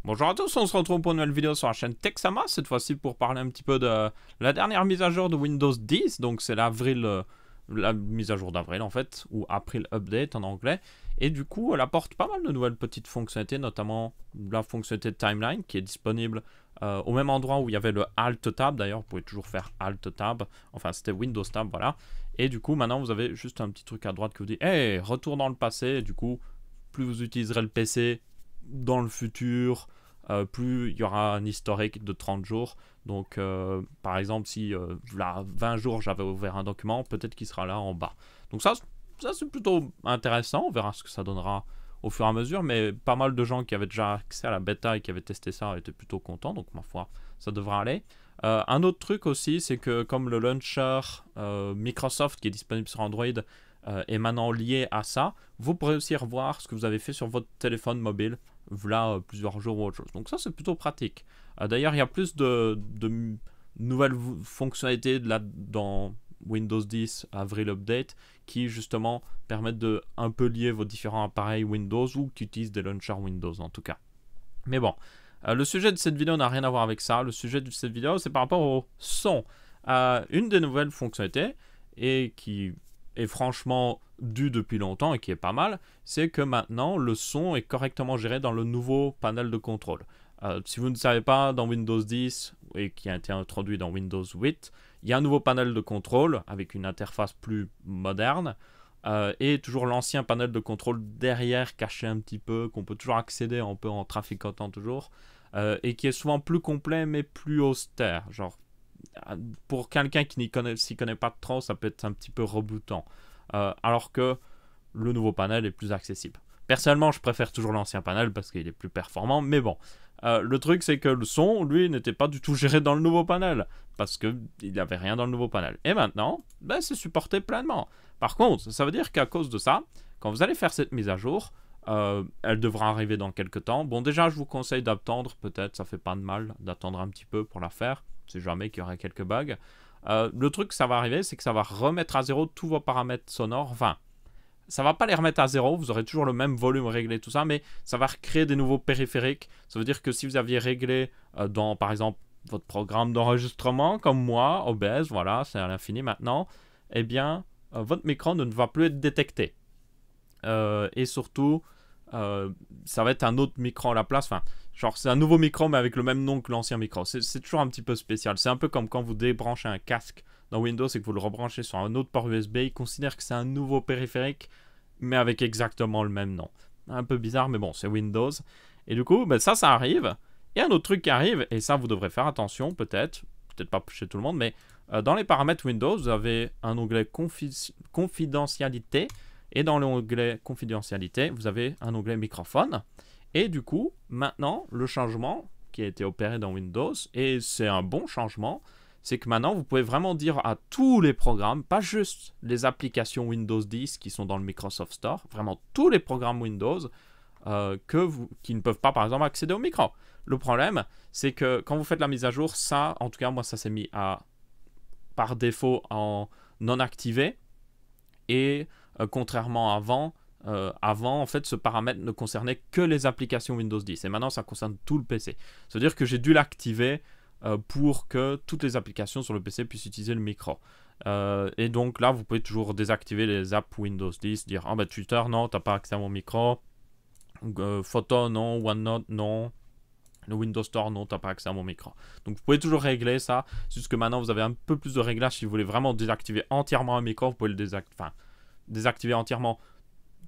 Bonjour à tous, on se retrouve pour une nouvelle vidéo sur la chaîne Texama, cette fois-ci pour parler un petit peu de la dernière mise à jour de Windows 10, donc c'est l'avril, la mise à jour d'avril en fait, ou April Update en anglais, et du coup elle apporte pas mal de nouvelles petites fonctionnalités, notamment la fonctionnalité de Timeline qui est disponible au même endroit où il y avait le Alt Tab, d'ailleurs vous pouvez toujours faire Alt Tab, enfin c'était Windows Tab, voilà, et du coup maintenant vous avez juste un petit truc à droite qui vous dit « Hey, retour dans le passé », et du coup plus vous utiliserez le PC dans le futur, plus il y aura un historique de 30 jours. Donc, par exemple, si là, 20 jours j'avais ouvert un document, peut-être qu'il sera là en bas. Donc ça c'est plutôt intéressant. On verra ce que ça donnera au fur et à mesure. Mais pas mal de gens qui avaient déjà accès à la bêta et qui avaient testé ça étaient plutôt contents. Donc, ma foi, ça devra aller. Un autre truc aussi, c'est que comme le launcher Microsoft qui est disponible sur Android est maintenant lié à ça, vous pourrez aussi revoir ce que vous avez fait sur votre téléphone mobile, voilà plusieurs jours ou autre chose. Donc ça c'est plutôt pratique. D'ailleurs il y a plus de nouvelles fonctionnalités là, dans Windows 10 Avril Update qui justement permettent de un peu lier vos différents appareils Windows ou qui utilisent des launchers Windows en tout cas. Mais bon, le sujet de cette vidéo n'a rien à voir avec ça. Le sujet de cette vidéo c'est par rapport au son. Une des nouvelles fonctionnalités et qui est franchement dû depuis longtemps et qui est pas mal, c'est que maintenant le son est correctement géré dans le nouveau panel de contrôle. Si vous ne savez pas, dans Windows 10 et qui a été introduit dans Windows 8, il y a un nouveau panel de contrôle avec une interface plus moderne et toujours l'ancien panel de contrôle derrière caché un petit peu, qu'on peut toujours accéder un peu en traficotant toujours et qui est souvent plus complet mais plus austère. Genre, pour quelqu'un qui s'y connaît pas trop, ça peut être un petit peu rebootant. Alors que le nouveau panel est plus accessible. Personnellement, je préfère toujours l'ancien panel parce qu'il est plus performant, mais bon. Le truc, c'est que le son, lui, n'était pas du tout géré dans le nouveau panel parce qu'il n'y avait rien dans le nouveau panel. Et maintenant, ben, c'est supporté pleinement. Par contre, ça veut dire qu'à cause de ça, quand vous allez faire cette mise à jour, elle devra arriver dans quelques temps. Bon, déjà, je vous conseille d'attendre, peut-être, ça fait pas de mal d'attendre un petit peu pour la faire. C'est jamais qu'il y aurait quelques bugs. Le truc que ça va arriver, c'est que ça va remettre à zéro tous vos paramètres sonores. Enfin, ça va pas les remettre à zéro, vous aurez toujours le même volume réglé, tout ça, mais ça va recréer des nouveaux périphériques. Ça veut dire que si vous aviez réglé dans, par exemple, votre programme d'enregistrement, comme moi, OBS, voilà, c'est à l'infini maintenant, eh bien, votre micro ne va plus être détecté. Et surtout, ça va être un autre micro à la place. Enfin, genre, c'est un nouveau micro, mais avec le même nom que l'ancien micro. C'est toujours un petit peu spécial. C'est un peu comme quand vous débranchez un casque dans Windows et que vous le rebranchez sur un autre port USB. Il considère que c'est un nouveau périphérique, mais avec exactement le même nom. Un peu bizarre, mais bon, c'est Windows. Et du coup, ben, ça arrive. Et un autre truc qui arrive, et ça, vous devrez faire attention, peut-être pas chez tout le monde, mais dans les paramètres Windows, vous avez un onglet confidentialité. Et dans l'onglet confidentialité, vous avez un onglet microphone. Et du coup, maintenant, le changement qui a été opéré dans Windows, et c'est un bon changement, c'est que maintenant, vous pouvez vraiment dire à tous les programmes, pas juste les applications Windows 10 qui sont dans le Microsoft Store, vraiment tous les programmes Windows qui ne peuvent pas, par exemple, accéder au micro. Le problème, c'est que quand vous faites la mise à jour, ça, en tout cas, moi, ça s'est mis par défaut en non activé. Et contrairement à avant, en fait, ce paramètre ne concernait que les applications Windows 10. Et maintenant, ça concerne tout le PC. Ça veut dire que j'ai dû l'activer pour que toutes les applications sur le PC puissent utiliser le micro. Et donc là, vous pouvez toujours désactiver les apps Windows 10, dire « Ah ben Twitter, non, t'as pas accès à mon micro. Photo, non. OneNote, non. Le Windows Store, non, t'as pas accès à mon micro. » Donc vous pouvez toujours régler ça. C'est juste que maintenant, vous avez un peu plus de réglages. Si vous voulez vraiment désactiver entièrement un micro, vous pouvez le désactiver entièrement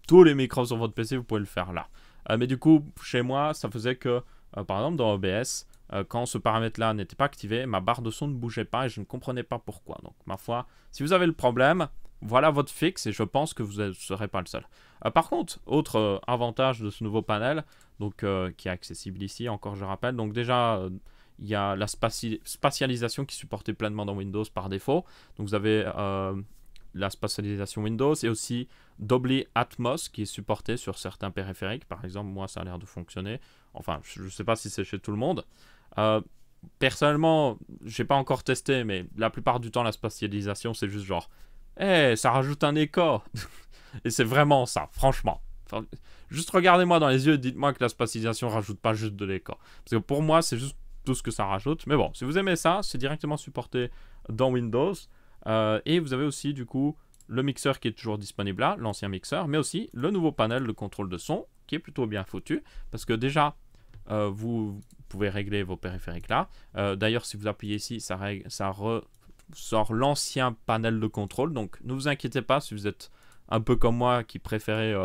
tous les micros sur votre PC, vous pouvez le faire là. Mais du coup, chez moi, ça faisait que, par exemple, dans OBS, quand ce paramètre-là n'était pas activé, ma barre de son ne bougeait pas et je ne comprenais pas pourquoi. Donc, ma foi, si vous avez le problème, voilà votre fixe et je pense que vous ne serez pas le seul. Par contre, autre avantage de ce nouveau panel, donc, qui est accessible ici, encore je rappelle, donc déjà, il y a la spatialisation qui est supportée pleinement dans Windows par défaut. Donc, vous avez la spatialisation Windows et aussi Dolby Atmos qui est supporté sur certains périphériques. Par exemple, moi, ça a l'air de fonctionner. Enfin, je ne sais pas si c'est chez tout le monde. Personnellement, j'ai pas encore testé, mais la plupart du temps, la spatialisation, c'est juste genre, hey, ça rajoute un écho. Et c'est vraiment ça, franchement. Juste regardez-moi dans les yeux et dites-moi que la spatialisation rajoute pas juste de l'écho. Parce que pour moi, c'est juste tout ce que ça rajoute. Mais bon, si vous aimez ça, c'est directement supporté dans Windows. Et vous avez aussi, du coup, le mixeur qui est toujours disponible là, l'ancien mixeur, mais aussi le nouveau panel de contrôle de son, qui est plutôt bien foutu. Parce que déjà, vous pouvez régler vos périphériques là. D'ailleurs, si vous appuyez ici, ça ressort l'ancien panel de contrôle. Donc, ne vous inquiétez pas si vous êtes un peu comme moi qui préférez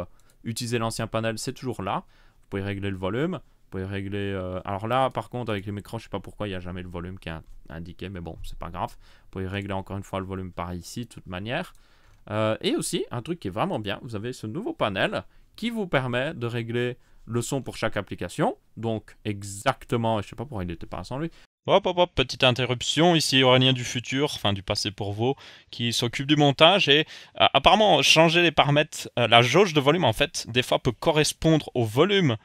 utiliser l'ancien panel, c'est toujours là. Vous pouvez régler le volume. Vous pouvez régler... alors là, par contre, avec les micros, je sais pas pourquoi il n'y a jamais le volume qui est indiqué, mais bon, c'est pas grave. Vous pouvez régler encore une fois le volume par ici, de toute manière. Et aussi, un truc qui est vraiment bien, vous avez ce nouveau panel qui vous permet de régler le son pour chaque application. Donc, exactement, je sais pas pourquoi il n'était pas sans lui. Hop, hop, hop, petite interruption, ici Aurélien du futur, enfin du passé pour vous, qui s'occupe du montage et apparemment changer les paramètres, la jauge de volume en fait, des fois peut correspondre au volume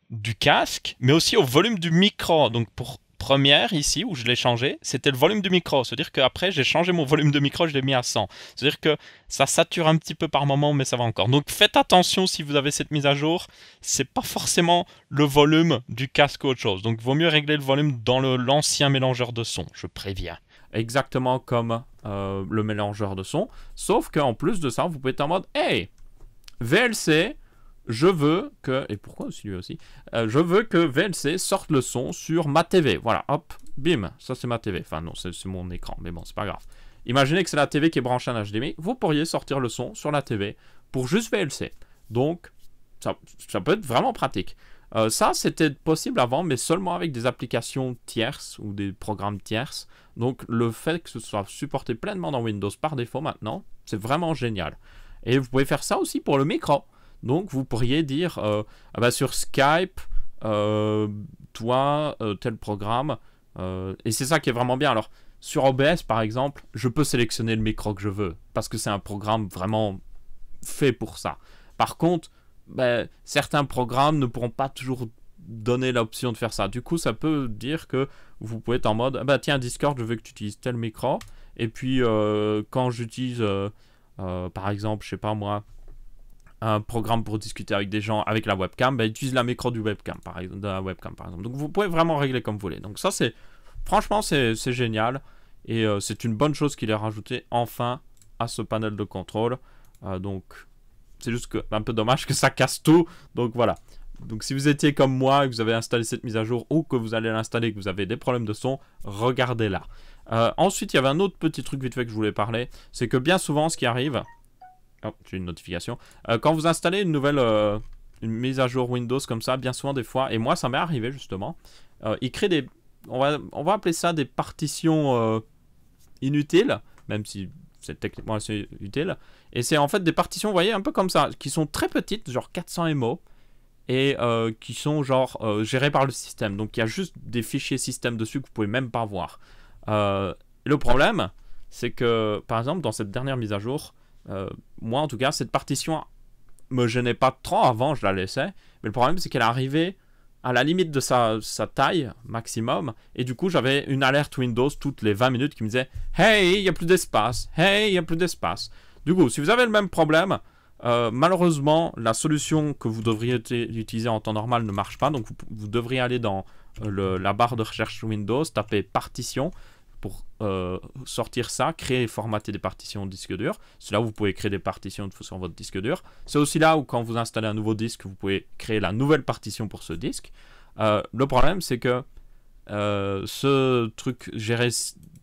du casque, mais aussi au volume du micro. Donc pour première ici où je l'ai changé, c'était le volume du micro. C'est-à-dire qu'après j'ai changé mon volume de micro, je l'ai mis à 100. C'est-à-dire que ça sature un petit peu par moment, mais ça va encore. Donc faites attention si vous avez cette mise à jour. C'est pas forcément le volume du casque ou autre chose. Donc vaut mieux régler le volume dans l'ancien mélangeur de son, je préviens. Exactement comme le mélangeur de son. Sauf qu'en plus de ça, vous pouvez être en mode hey, VLC. Je veux que, et pourquoi aussi lui aussi, je veux que VLC sorte le son sur ma TV. Voilà, hop, bim, ça c'est ma TV. Enfin non, c'est mon écran, mais bon, c'est pas grave. Imaginez que c'est la TV qui est branchée en HDMI. Vous pourriez sortir le son sur la TV pour juste VLC. Donc, ça peut être vraiment pratique. Ça, c'était possible avant, mais seulement avec des applications tierces ou des programmes tierces. Donc, le fait que ce soit supporté pleinement dans Windows par défaut maintenant, c'est vraiment génial. Et vous pouvez faire ça aussi pour le micro. Donc, vous pourriez dire, ah bah, sur Skype, toi, tel programme, et c'est ça qui est vraiment bien. Alors, sur OBS, par exemple, je peux sélectionner le micro que je veux, parce que c'est un programme vraiment fait pour ça. Par contre, bah, certains programmes ne pourront pas toujours donner l'option de faire ça. Du coup, ça peut dire que vous pouvez être en mode, ah bah, tiens, Discord, je veux que tu utilises tel micro, et puis, quand j'utilise, par exemple, je sais pas moi, un programme pour discuter avec des gens avec la webcam, bah, utilise la micro du webcam, de la webcam par exemple. Donc vous pouvez vraiment régler comme vous voulez. Donc ça c'est, franchement c'est génial et c'est une bonne chose qu'il ait rajouté enfin à ce panel de contrôle. Donc c'est juste que un peu dommage que ça casse tout. Donc voilà. Donc si vous étiez comme moi et que vous avez installé cette mise à jour ou que vous allez l'installer et que vous avez des problèmes de son, regardez-la. Ensuite il y avait un autre petit truc vite fait que je voulais parler, c'est que bien souvent ce qui arrive... Oh, j'ai une notification. Quand vous installez une nouvelle une mise à jour Windows comme ça, bien souvent des fois, et moi ça m'est arrivé justement, il crée des... On va appeler ça des partitions inutiles, même si c'est techniquement assez utile. Et c'est en fait des partitions, vous voyez, un peu comme ça, qui sont très petites, genre 400 MO, et qui sont genre gérées par le système. Donc il y a juste des fichiers système dessus que vous pouvez même pas voir. Le problème, c'est que, par exemple, dans cette dernière mise à jour, moi en tout cas cette partition me gênait pas trop avant, je la laissais, mais le problème c'est qu'elle est arrivée à la limite de sa taille maximum et du coup j'avais une alerte Windows toutes les 20 minutes qui me disait hey, il n'y a plus d'espace, hey, il n'y a plus d'espace. Du coup si vous avez le même problème, malheureusement la solution que vous devriez utiliser en temps normal ne marche pas, donc vous devriez aller dans la barre de recherche Windows, taper partition pour sortir ça, créer et formater des partitions de disque dur. C'est là où vous pouvez créer des partitions sur votre disque dur. C'est aussi là où quand vous installez un nouveau disque, vous pouvez créer la nouvelle partition pour ce disque. Le problème, c'est que ce truc gérer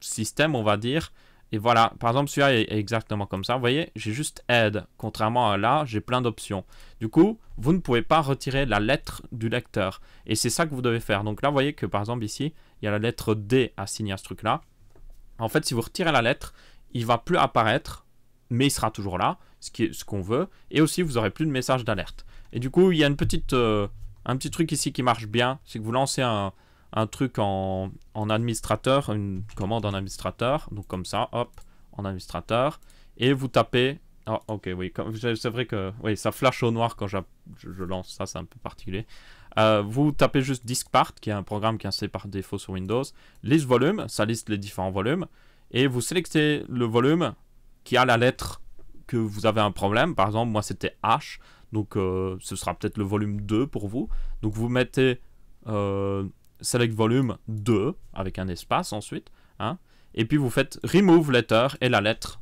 système, on va dire, et voilà, par exemple, celui-là est exactement comme ça. Vous voyez, j'ai juste add, contrairement à là, j'ai plein d'options. Du coup, vous ne pouvez pas retirer la lettre du lecteur. Et c'est ça que vous devez faire. Donc là, vous voyez que par exemple ici, il y a la lettre D assignée à ce truc-là. En fait, si vous retirez la lettre, il ne va plus apparaître, mais il sera toujours là, ce qu'on veut. Et aussi, vous n'aurez plus de message d'alerte. Et du coup, il y a un petit truc ici qui marche bien. C'est que vous lancez un truc en administrateur, une commande en administrateur. Donc comme ça, hop, en administrateur. Et vous tapez... Oh, ok, oui, c'est vrai que oui, ça flash au noir quand je lance ça, c'est un peu particulier. Vous tapez juste DiskPart, qui est un programme qui est installé par défaut sur Windows. Liste volume, ça liste les différents volumes. Et vous sélectionnez le volume qui a la lettre que vous avez un problème. Par exemple, moi c'était H. Donc ce sera peut-être le volume 2 pour vous. Donc vous mettez select volume 2 avec un espace ensuite, hein, et puis vous faites remove letter et la lettre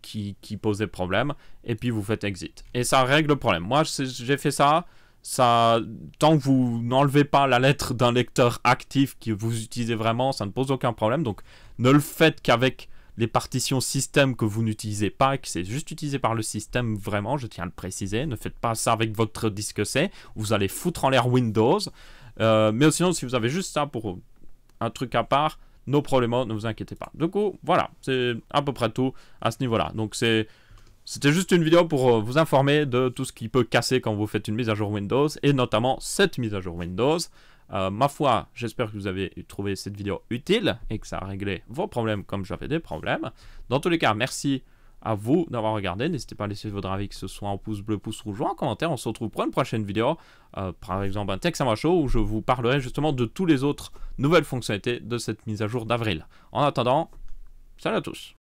qui posait problème, et puis vous faites exit. Et ça règle le problème. Moi j'ai fait ça, tant que vous n'enlevez pas la lettre d'un lecteur actif que vous utilisez vraiment, ça ne pose aucun problème. Donc ne le faites qu'avec les partitions système que vous n'utilisez pas, et que c'est juste utilisé par le système vraiment, je tiens à le préciser. Ne faites pas ça avec votre disque C, vous allez foutre en l'air Windows. Mais sinon, si vous avez juste ça pour un truc à part, no problemo, ne vous inquiétez pas. Du coup, voilà, c'est à peu près tout à ce niveau-là. Donc c'était juste une vidéo pour vous informer de tout ce qui peut casser quand vous faites une mise à jour Windows, et notamment cette mise à jour Windows. Ma foi, j'espère que vous avez trouvé cette vidéo utile et que ça a réglé vos problèmes comme j'avais des problèmes. Dans tous les cas, merci à vous d'avoir regardé. N'hésitez pas à laisser votre avis, que ce soit en pouce bleu, pouce rouge ou en commentaire. On se retrouve pour une prochaine vidéo, par exemple un Texama Show, où je vous parlerai justement de tous les autres nouvelles fonctionnalités de cette mise à jour d'avril. En attendant, salut à tous.